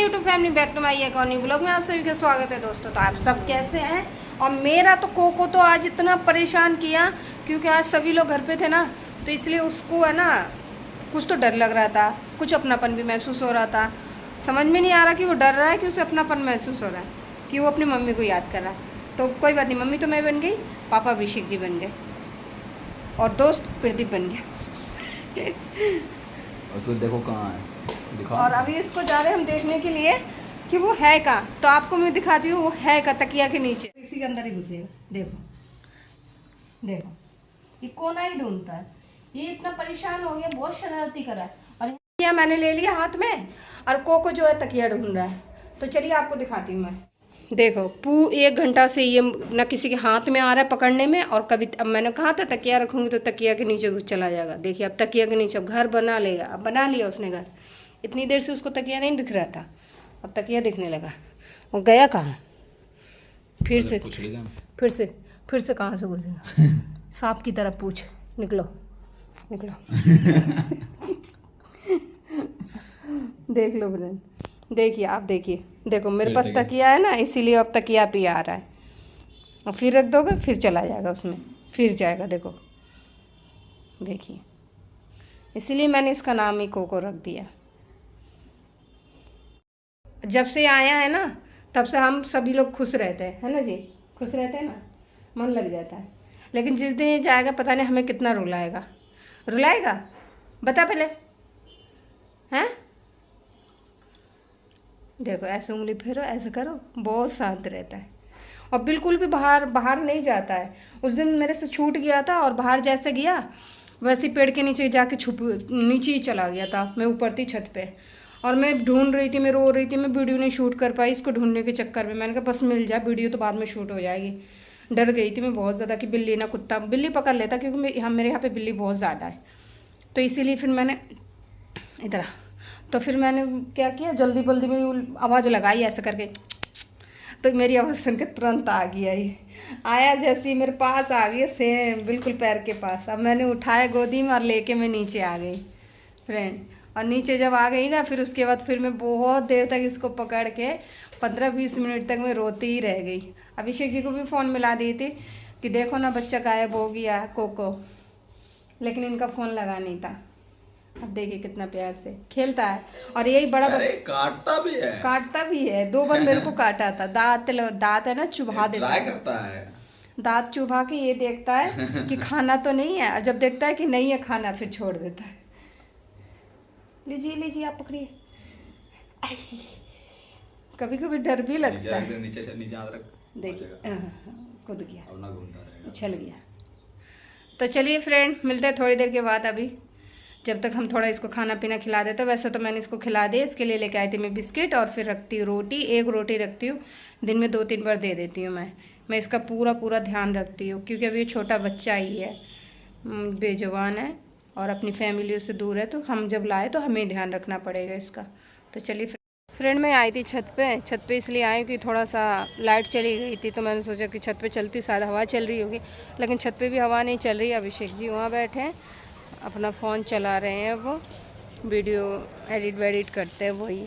YouTube family, back to my account blog में आप सभी का स्वागत है दोस्तों। तो आप सब कैसे हैं? और मेरा तो कोको तो आज इतना परेशान किया क्योंकि आज सभी लोग घर पे थे ना, तो इसलिए उसको है ना कुछ तो डर लग रहा था, कुछ अपनापन भी महसूस हो रहा था। समझ में नहीं आ रहा कि वो डर रहा है कि उसे अपनापन महसूस हो रहा है, कि वो अपनी मम्मी को याद कर रहा है। तो कोई बात नहीं, मम्मी तो मैं बन गई, पापा अभिषेक जी बन गए और दोस्त प्रदीप बन गया। और तो देखो कहाँ है, दिखाओ। और अभी इसको जा रहे हैं हम देखने के लिए कि वो है कहाँ। तो आपको मैं दिखाती हूँ वो है का तकिया के नीचे, इसी के अंदर ही घुसेगा। देखो देखो, ये कोना ही ढूंढता है। ये इतना परेशान हो गया, बहुत शरारती करा है। और तकिया मैंने ले लिया हाथ में और कोको जो है तकिया ढूंढ रहा है। तो चलिए आपको दिखाती हूँ मैं। देखो 1 घंटा से ये न किसी के हाथ में आ रहा है पकड़ने में, और कभी अब मैंने कहा था तकिया रखूँगी तो तकिया के नीचे घुस चला जाएगा। देखिए अब तकिया के नीचे, अब घर बना लेगा। अब बना लिया उसने घर। इतनी देर से उसको तकिया नहीं दिख रहा था, अब तकिया दिखने लगा। वो गया कहाँ? फिर से कहाँ से घुसेगा? सांप की तरह पूछ, निकलो निकलो। देख लो बहन, देखिए आप देखिए, देखो मेरे पास तकिया है ना, इसीलिए अब तकिया पे आ रहा है। और फिर रख दोगे फिर चला जाएगा उसमें, फिर जाएगा। देखो देखिए, इसीलिए मैंने इसका नाम ही कोको रख दिया। जब से आया है ना तब से हम सभी लोग खुश रहते हैं, है ना जी? खुश रहते हैं ना, मन लग जाता है। लेकिन जिस दिन ये जाएगा पता नहीं हमें कितना रुलाएगा। रुलाएगा बता पहले, हैं? देखो ऐसे उंगली फेरो, ऐसे करो, बहुत शांत रहता है और बिल्कुल भी बाहर नहीं जाता है। उस दिन मेरे से छूट गया था और बाहर जैसे गया वैसे पेड़ के नीचे जाके छुप, नीचे ही चला गया था। मैं ऊपर थी छत पे और मैं ढूंढ रही थी, मैं रो रही थी, मैं वीडियो नहीं शूट कर पाई इसको ढूंढने के चक्कर में। मैंने कहा बस मिल जाए, वीडियो तो बाद में शूट हो जाएगी। डर गई थी मैं बहुत ज़्यादा कि बिल्ली ना कुत्ता, बिल्ली पकड़ लेता क्योंकि मेरे यहाँ पे बिल्ली बहुत ज़्यादा है। तो इसीलिए फिर मैंने इधर, तो फिर मैंने क्या किया, जल्दी जल्दी में आवाज़ लगाई ऐसे करके। तो मेरी आवाज़ सुन के तुरंत आ गया, ये आया जैसे ही मेरे पास आ गया, सेम बिल्कुल पैर के पास। अब मैंने उठाया गोदी में और लेके मैं नीचे आ गई फ्रेंड। और नीचे जब आ गई ना, फिर उसके बाद फिर मैं बहुत देर तक इसको पकड़ के 15-20 मिनट तक मैं रोती ही रह गई। अभिषेक जी को भी फ़ोन मिला दी थी कि देखो ना बच्चा गायब हो गया कोको, लेकिन इनका फ़ोन लगा नहीं था। अब देखिए कितना प्यार से खेलता है। और यही बड़ा काटता भी है 2 बार मेरे को काटा था। दांत है ना, चुभा देता है, करता है। दांत चुभा के ये देखता है कि खाना तो नहीं है, और जब देखता है कि नहीं है खाना फिर छोड़ देता है। लीजिए आप पकड़िए। कभी कभी डर भी लगता है। नीचे हाथ रख, देखिए कूद गया, अब ना घूमता रहेगा, उछल गया। तो चलिए फ्रेंड, मिलते हैं थोड़ी देर के बाद। अभी जब तक हम थोड़ा इसको खाना पीना खिला देते हैं। वैसे तो मैंने इसको खिला दिया, इसके लिए लेके आई थी मैं बिस्किट, और फिर रखती हूँ रोटी। 1 रोटी रखती हूँ, दिन में 2-3 बार दे देती हूँ मैं इसका पूरा ध्यान रखती हूँ क्योंकि अभी ये छोटा बच्चा ही है, बेजुबान है और अपनी फैमिली से दूर है। तो हम जब लाए तो हमें ध्यान रखना पड़ेगा इसका। तो चलिए फ्रेंड, मैं आई थी छत पे इसलिए आई कि थोड़ा सा लाइट चली गई थी, तो मैंने सोचा कि छत पे चलती, शायद हवा चल रही होगी, लेकिन छत पे भी हवा नहीं चल रही। अभिषेक जी वहाँ बैठे हैं, अपना फ़ोन चला रहे हैं, वो वीडियो एडिट करते हैं वही।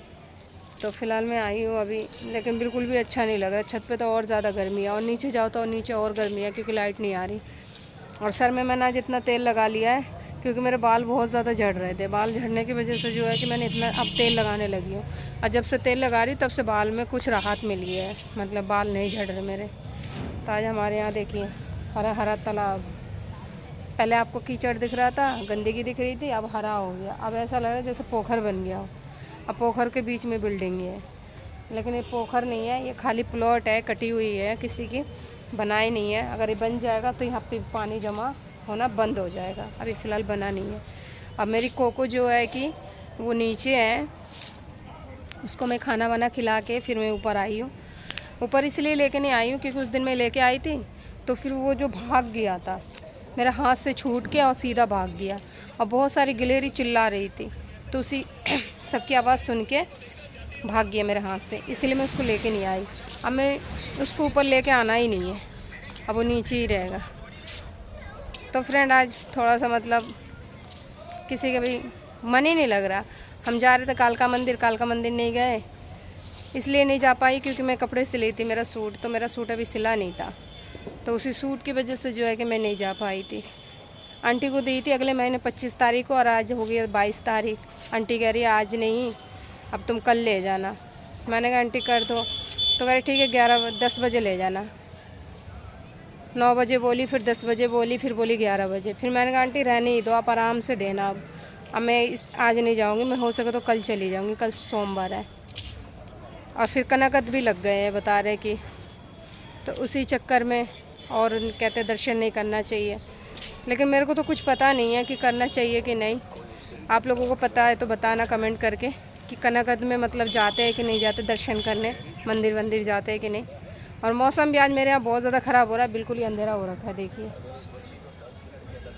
तो फ़िलहाल मैं आई हूँ अभी, लेकिन बिल्कुल भी अच्छा नहीं लग रहा। छत पे तो और ज़्यादा गर्मी है, और नीचे जाओ तो नीचे और गर्मी है क्योंकि लाइट नहीं आ रही। और सर में मैंने आज इतना तेल लगा लिया है क्योंकि मेरे बाल बहुत ज़्यादा झड़ रहे थे। बाल झड़ने की वजह से जो है कि मैंने इतना अब तेल लगाने लगी हूँ, और जब से तेल लगा रही तब से बाल में कुछ राहत मिली है, मतलब बाल नहीं झड़ रहे मेरे। तो आज हमारे यहाँ देखिए हरा हरा तालाब, पहले आपको कीचड़ दिख रहा था, गंदगी दिख रही थी, अब हरा हो गया। अब ऐसा लग रहा है जैसे पोखर बन गया हो। अब पोखर के बीच में बिल्डिंग है, लेकिन ये पोखर नहीं है, ये खाली प्लॉट है, कटी हुई है, किसी की बनाई नहीं है। अगर ये बन जाएगा तो यहाँ पे पानी जमा होना बंद हो जाएगा। अभी फ़िलहाल बना नहीं है। अब मेरी कोको जो है कि वो नीचे है, उसको मैं खाना वाना खिला के फिर मैं ऊपर आई हूँ। ऊपर इसलिए लेके नहीं आई हूँ क्योंकि उस दिन मैं लेके आई थी तो फिर वो जो भाग गया था, मेरा हाथ से छूट के और सीधा भाग गया, और बहुत सारी गिलहरी चिल्ला रही थी, तो उसी सबकी आवाज़ सुन के भाग गया मेरे हाथ से, इसलिए मैं उसको लेके नहीं आई। अब मैं उसको ऊपर लेके आना ही नहीं है, अब वो नीचे ही रहेगा। तो फ्रेंड आज थोड़ा सा मतलब किसी का भी मन ही नहीं लग रहा। हम जा रहे थे कालका मंदिर नहीं गए, इसलिए नहीं जा पाई क्योंकि मैं कपड़े सिली थी मेरा सूट, तो मेरा सूट अभी सिला नहीं था, तो उसी सूट की वजह से जो है कि मैं नहीं जा पाई थी। आंटी को दी थी अगले महीने 25 तारीख को और आज हो गई 22 तारीख। आंटी कह रही है आज नहीं, अब तुम कल ले जाना। मैंने कहा आंटी कर दो, तो कह रही ठीक है 10 बजे ले जाना। 9 बजे बोली, फिर 10 बजे बोली, फिर बोली 11 बजे। फिर मैंने कहा आंटी रहने ही दो, आप आराम से देना। अब मैं आज नहीं जाऊँगी, मैं हो सके तो कल चली जाऊँगी, कल सोमवार है। और फिर कनकत भी लग गए हैं बता रहे कि, तो उसी चक्कर में और कहते दर्शन नहीं करना चाहिए। लेकिन मेरे को तो कुछ पता नहीं है कि करना चाहिए कि नहीं। आप लोगों को पता है तो बताना कमेंट करके कि कनकत में मतलब जाते हैं कि नहीं जाते दर्शन करने, मंदिर जाते हैं कि नहीं। और मौसम भी आज मेरे यहाँ बहुत ज़्यादा ख़राब हो रहा है, बिल्कुल ही अंधेरा हो रखा है, देखिए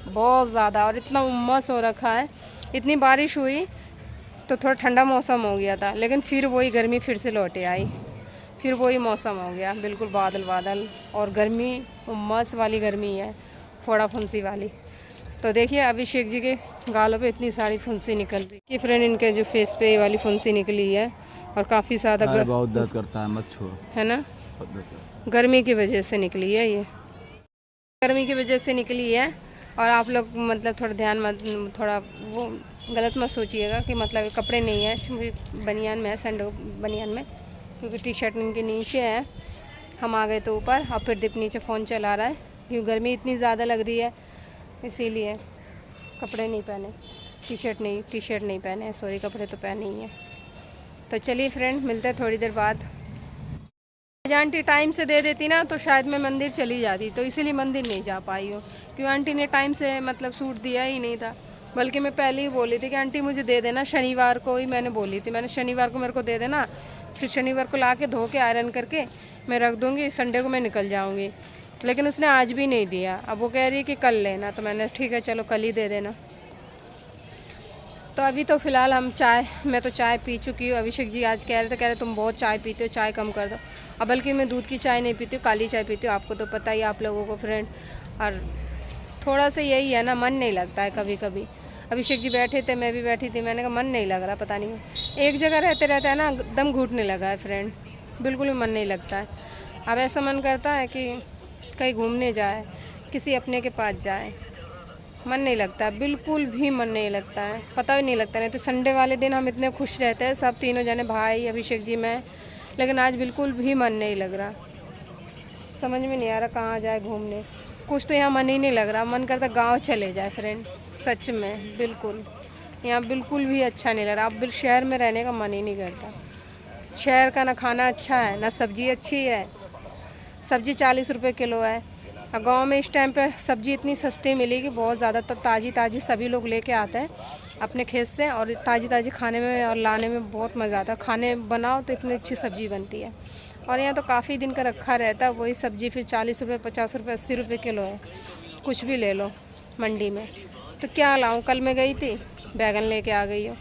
बहुत ज़्यादा, और इतना उमस हो रखा है। इतनी बारिश हुई तो थोड़ा ठंडा मौसम हो गया था, लेकिन फिर वही गर्मी फिर से लौटे आई, फिर वही मौसम हो गया, बिल्कुल बादल और गर्मी, उमस वाली गर्मी है, फोड़ा फुंसी वाली। तो देखिए अभिषेक जी के गालों पे इतनी सारी फुंसी निकल रही है। फ्रेंड इनके जो फेस पे ये वाली फुंसी निकली है और काफ़ी ज़्यादा बहुत दर्द करता है, मत छो, है ना, गर्मी की वजह से निकली है, ये गर्मी की वजह से निकली है। और आप लोग मतलब थोड़ा ध्यान मत, थोड़ा वो गलत मत सोचिएगा कि मतलब कपड़े नहीं है, बनियान में है, संडो बनियान में, क्योंकि टी शर्ट इनके नीचे है। हम आ गए तो ऊपर, और फिर दीप नीचे फ़ोन चला रहा है क्योंकि गर्मी इतनी ज़्यादा लग रही है, इसीलिए कपड़े नहीं पहने, टी शर्ट नहीं पहने, सॉरी कपड़े तो पहने ही हैं। तो चलिए फ्रेंड मिलते हैं थोड़ी देर बाद। आंटी टाइम से दे देती ना तो शायद मैं मंदिर चली जाती, तो इसीलिए मंदिर नहीं जा पाई हूँ, क्योंकि आंटी ने टाइम से मतलब सूट दिया ही नहीं था। बल्कि मैं पहले ही बोली थी कि आंटी मुझे दे देना, शनिवार को ही मैंने बोली थी, मैंने शनिवार को मेरे को दे देना, फिर शनिवार को ला के धो के आयरन करके मैं रख दूँगी, संडे को मैं निकल जाऊँगी। लेकिन उसने आज भी नहीं दिया, अब वो कह रही है कि कल लेना, तो मैंने ठीक है चलो कल ही दे देना। तो अभी तो फ़िलहाल मैं तो चाय पी चुकी हूँ। अभिषेक जी आज कह रहे तुम बहुत चाय पीते हो, चाय कम कर दो। अब बल्कि मैं दूध की चाय नहीं पीती हूँ, काली चाय पीती हूँ, आपको तो पता ही आप लोगों को फ्रेंड। और थोड़ा सा यही है ना, मन नहीं लगता है कभी कभी। अभिषेक जी बैठे थे, मैं भी बैठी थी, मैंने कहा मन नहीं लग रहा, पता नहीं एक जगह रहते है ना दम घुटने लगा है फ्रेंड, बिल्कुल भी मन नहीं लगता है। अब ऐसा मन करता है कि कहीं घूमने जाए, किसी अपने के पास जाए, मन नहीं लगता, बिल्कुल भी मन नहीं लगता है, पता भी नहीं लगता। नहीं तो संडे वाले दिन हम इतने खुश रहते हैं सब तीनों जने, भाई, अभिषेक जी, मैं, लेकिन आज बिल्कुल भी मन नहीं लग रहा, समझ में नहीं आ रहा कहाँ जाए घूमने। कुछ तो यहाँ मन ही नहीं लग रहा, मन करता गांव चले जाए फ्रेंड, सच में बिल्कुल यहाँ बिल्कुल भी अच्छा नहीं लग रहा। अब शहर में रहने का मन ही नहीं करता। शहर का ना खाना अच्छा है, ना सब्ज़ी अच्छी है, सब्ज़ी 40 रुपये किलो है। और गांव में इस टाइम पे सब्ज़ी इतनी सस्ती मिलेगी, बहुत ज़्यादा, तो ताज़ी सभी लोग लेके आते हैं अपने खेत से, और ताज़ी खाने में और लाने में बहुत मज़ा आता है। खाने बनाओ तो इतनी अच्छी सब्ज़ी बनती है। और यहाँ तो काफ़ी दिन का रखा रहता है, वही सब्ज़ी फिर 40 रुपये, 50 रुपये, 80 रुपये किलो है, कुछ भी ले लो मंडी में। तो क्या लाऊं, कल मैं गई थी बैगन लेके आ गई हूँ,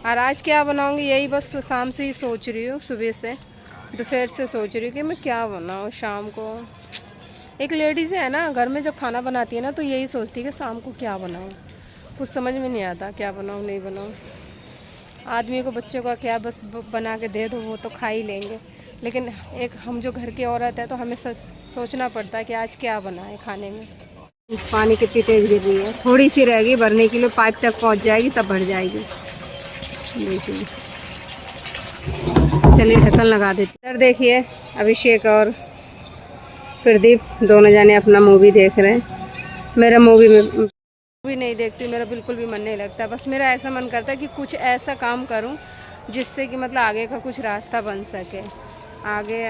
और आज क्या बनाऊँगी यही बस शाम से ही सोच रही हूँ, सुबह से दोपहर से सोच रही हूँ कि मैं क्या बनाऊँ शाम को। एक लेडीज़ है ना घर में, जब खाना बनाती है ना तो यही सोचती है कि शाम को क्या बनाऊँ, कुछ समझ में नहीं आता क्या बनाऊँ नहीं बनाऊँ। आदमी को, बच्चों का क्या, बस बना के दे दो वो तो खा ही लेंगे, लेकिन एक हम जो घर की औरत है तो हमें सोचना पड़ता है कि आज क्या बनाए खाने में। पानी कितनी तेज़ गिर रही है, थोड़ी सी रहेगी भरने के लिए, पाइप तक पहुंच जाएगी तब भर जाएगी। देखिए चलिए ढक्कन लगा देते। इधर देखिए अभिषेक और प्रदीप दोनों जाने अपना मूवी देख रहे हैं। मेरा मूवी नहीं देखती, मेरा बिल्कुल भी मन नहीं लगता। बस मेरा ऐसा मन करता है कि कुछ ऐसा काम करूं जिससे कि मतलब आगे का कुछ रास्ता बन सके। आगे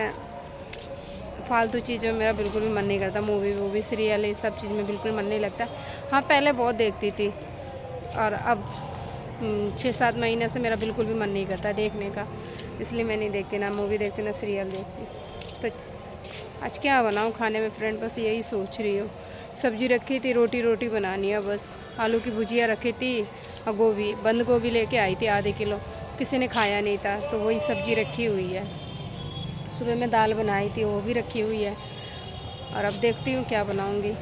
फालतू चीज़ों में मेरा बिल्कुल भी मन नहीं करता, मूवी सीरियल ये सब चीज़ में बिल्कुल मन नहीं लगता। हाँ पहले बहुत देखती थी, और अब 6-7 महीने से मेरा बिल्कुल भी मन नहीं करता देखने का, इसलिए मैं नहीं देखती, ना मूवी देखती ना सीरियल देखती। तो आज क्या बनाऊँ खाने में फ्रेंड, बस यही सोच रही हूँ। सब्ज़ी रखी थी, रोटी बनानी है बस, आलू की भुजिया रखी थी, और बंद गोभी लेके आई थी आधे किलो, किसी ने खाया नहीं था तो वही सब्ज़ी रखी हुई है। सुबह में दाल बनाई थी वो भी रखी हुई है, और अब देखती हूँ क्या बनाऊँगी।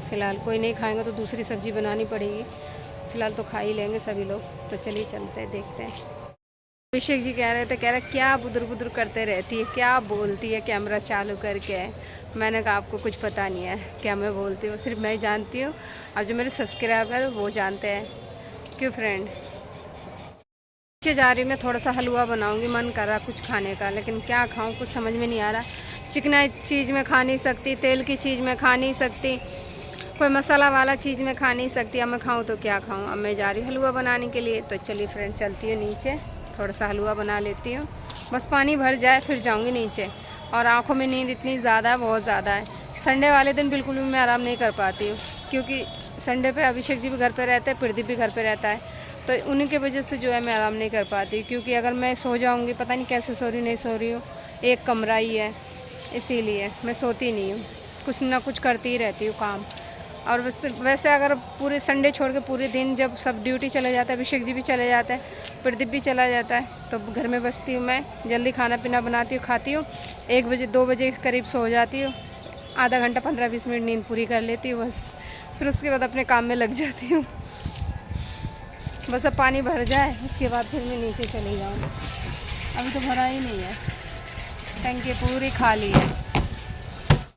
फ़िलहाल कोई नहीं खाएंगे तो दूसरी सब्ज़ी बनानी पड़ेगी, फ़िलहाल तो खा ही लेंगे सभी लोग। तो चलिए चलते हैं, देखते हैं। अभिषेक जी कह रहे क्या बुदुर बुदुर करते रहती है, क्या बोलती है कैमरा चालू करके। मैंने कहा आपको कुछ पता नहीं है क्या मैं बोलती हूँ, सिर्फ मैं ही जानती हूँ और जो मेरे सब्सक्राइबर वो जानते हैं। क्यों फ्रेंड, नीचे जा रही हूँ मैं, थोड़ा सा हलवा बनाऊँगी, मन कर रहा कुछ खाने का, लेकिन क्या खाऊँ कुछ समझ में नहीं आ रहा। चिकना चीज़ में खा नहीं सकती, तेल की चीज़ में खा नहीं सकती, कोई मसाला वाला चीज़ में खा नहीं सकती। अब मैं खाऊँ तो क्या खाऊँ। अब मैं जा रही हूँ हलवा बनाने के लिए। तो चलिए फ्रेंड चलती हूँ नीचे, थोड़ा सा हलवा बना लेती हूँ, बस पानी भर जाए फिर जाऊँगी नीचे। और आँखों में नींद इतनी ज़्यादा है, बहुत ज़्यादा है। संडे वाले दिन बिल्कुल भी मैं आराम नहीं कर पाती हूँ, क्योंकि संडे पे अभिषेक जी भी घर पे रहते हैं, प्रदीप भी घर पे रहता है, तो उन्हीं की वजह से जो है मैं आराम नहीं कर पाती। क्योंकि अगर मैं सो जाऊँगी, पता नहीं कैसे सो रही हूँ, नहीं सो रही हूँ, एक कमरा ही है, इसीलिए मैं सोती नहीं हूँ, कुछ ना कुछ करती ही रहती हूँ काम। और वैसे अगर पूरे संडे छोड़ के पूरे दिन जब सब ड्यूटी चले जाता है, अभिषेक जी भी चले जाता है, प्रदीप भी चला जाता है, तो घर में बचती हूँ मैं, जल्दी खाना पीना बनाती हूँ, खाती हूँ, 1 बजे 2 बजे करीब सो जाती हूँ, आधा घंटा 15-20 मिनट नींद पूरी कर लेती हूँ बस। फिर उसके बाद अपने काम में लग जाती हूँ। बस अब पानी भर जाए उसके बाद फिर मैं नीचे चली जाऊँ। अभी तो भरा ही नहीं है, टंकी पूरी खाली है।